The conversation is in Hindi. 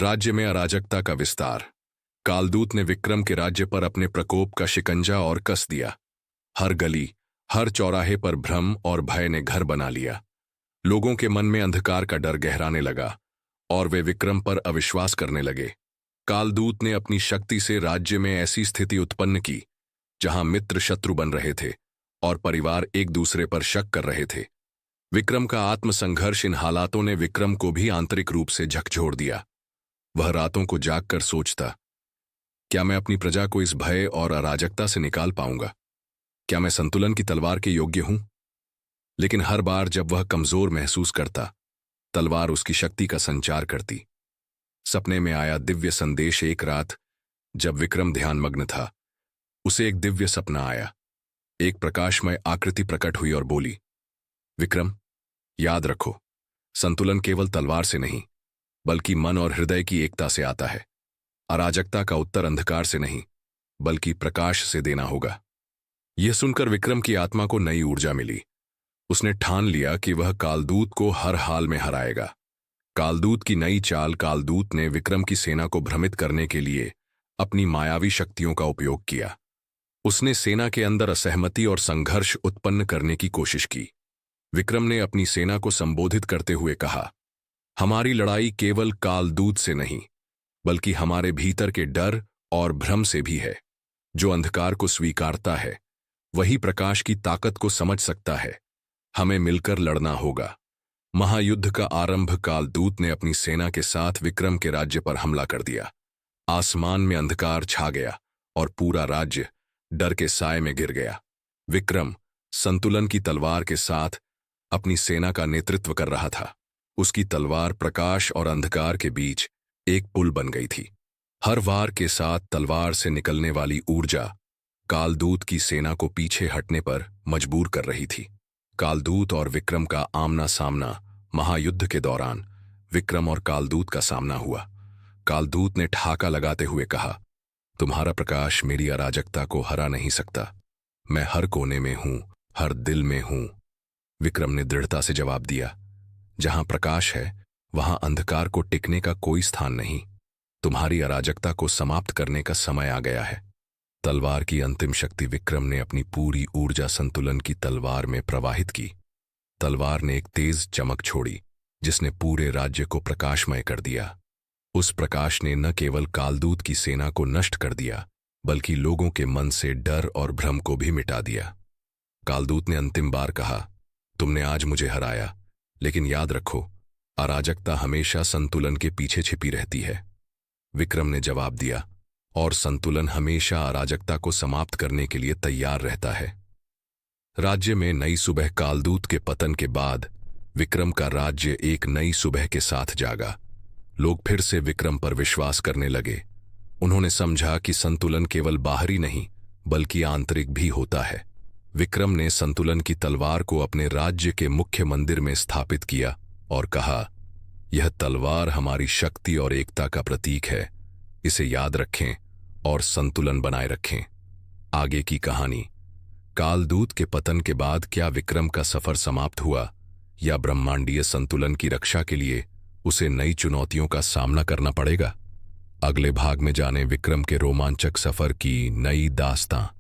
राज्य में अराजकता का विस्तार। कालदूत ने विक्रम के राज्य पर अपने प्रकोप का शिकंजा और कस दिया। हर गली, हर चौराहे पर भ्रम और भय ने घर बना लिया। लोगों के मन में अंधकार का डर गहराने लगा और वे विक्रम पर अविश्वास करने लगे। कालदूत ने अपनी शक्ति से राज्य में ऐसी स्थिति उत्पन्न की जहां मित्र शत्रु बन रहे थे और परिवार एक दूसरे पर शक कर रहे थे। विक्रम का आत्मसंघर्ष इन हालातों ने विक्रम को भी आंतरिक रूप से झकझोर दिया। वह रातों को जागकर सोचता, क्या मैं अपनी प्रजा को इस भय और अराजकता से निकाल पाऊंगा? क्या मैं संतुलन की तलवार के योग्य हूं? लेकिन हर बार जब वह कमजोर महसूस करता, तलवार उसकी शक्ति का संचार करती। सपने में आया दिव्य संदेश। एक रात जब विक्रम ध्यानमग्न था, उसे एक दिव्य सपना आया। एक प्रकाशमय आकृति प्रकट हुई और बोली, विक्रम, याद रखो, संतुलन केवल तलवार से नहीं बल्कि मन और हृदय की एकता से आता है। अराजकता का उत्तर अंधकार से नहीं बल्कि प्रकाश से देना होगा। यह सुनकर विक्रम की आत्मा को नई ऊर्जा मिली। उसने ठान लिया कि वह कालदूत को हर हाल में हराएगा। कालदूत की नई चाल। कालदूत ने विक्रम की सेना को भ्रमित करने के लिए अपनी मायावी शक्तियों का उपयोग किया। उसने सेना के अंदर असहमति और संघर्ष उत्पन्न करने की कोशिश की। विक्रम ने अपनी सेना को संबोधित करते हुए कहा, हमारी लड़ाई केवल कालदूत से नहीं बल्कि हमारे भीतर के डर और भ्रम से भी है। जो अंधकार को स्वीकारता है वही प्रकाश की ताकत को समझ सकता है। हमें मिलकर लड़ना होगा। महायुद्ध का आरंभ। कालदूत ने अपनी सेना के साथ विक्रम के राज्य पर हमला कर दिया। आसमान में अंधकार छा गया और पूरा राज्य डर के साए में गिर गया। विक्रम संतुलन की तलवार के साथ अपनी सेना का नेतृत्व कर रहा था। उसकी तलवार प्रकाश और अंधकार के बीच एक पुल बन गई थी। हर वार के साथ तलवार से निकलने वाली ऊर्जा कालदूत की सेना को पीछे हटने पर मजबूर कर रही थी। कालदूत और विक्रम का आमना सामना। महायुद्ध के दौरान विक्रम और कालदूत का सामना हुआ। कालदूत ने ठहाका लगाते हुए कहा, तुम्हारा प्रकाश मेरी अराजकता को हरा नहीं सकता। मैं हर कोने में हूं, हर दिल में हूं। विक्रम ने दृढ़ता से जवाब दिया, जहां प्रकाश है वहां अंधकार को टिकने का कोई स्थान नहीं। तुम्हारी अराजकता को समाप्त करने का समय आ गया है। तलवार की अंतिम शक्ति। विक्रम ने अपनी पूरी ऊर्जा संतुलन की तलवार में प्रवाहित की। तलवार ने एक तेज चमक छोड़ी जिसने पूरे राज्य को प्रकाशमय कर दिया। उस प्रकाश ने न केवल कालदूत की सेना को नष्ट कर दिया बल्कि लोगों के मन से डर और भ्रम को भी मिटा दिया। कालदूत ने अंतिम बार कहा, तुमने आज मुझे हराया, लेकिन याद रखो, अराजकता हमेशा संतुलन के पीछे छिपी रहती है। विक्रम ने जवाब दिया, और संतुलन हमेशा अराजकता को समाप्त करने के लिए तैयार रहता है। राज्य में नई सुबह। कालदूत के पतन के बाद विक्रम का राज्य एक नई सुबह के साथ जागा। लोग फिर से विक्रम पर विश्वास करने लगे। उन्होंने समझा कि संतुलन केवल बाहरी नहीं बल्कि आंतरिक भी होता है। विक्रम ने संतुलन की तलवार को अपने राज्य के मुख्य मंदिर में स्थापित किया और कहा, यह तलवार हमारी शक्ति और एकता का प्रतीक है। इसे याद रखें और संतुलन बनाए रखें। आगे की कहानी। कालदूत के पतन के बाद क्या विक्रम का सफर समाप्त हुआ या ब्रह्मांडीय संतुलन की रक्षा के लिए उसे नई चुनौतियों का सामना करना पड़ेगा? अगले भाग में जाने विक्रम के रोमांचक सफर की नई दास्तां।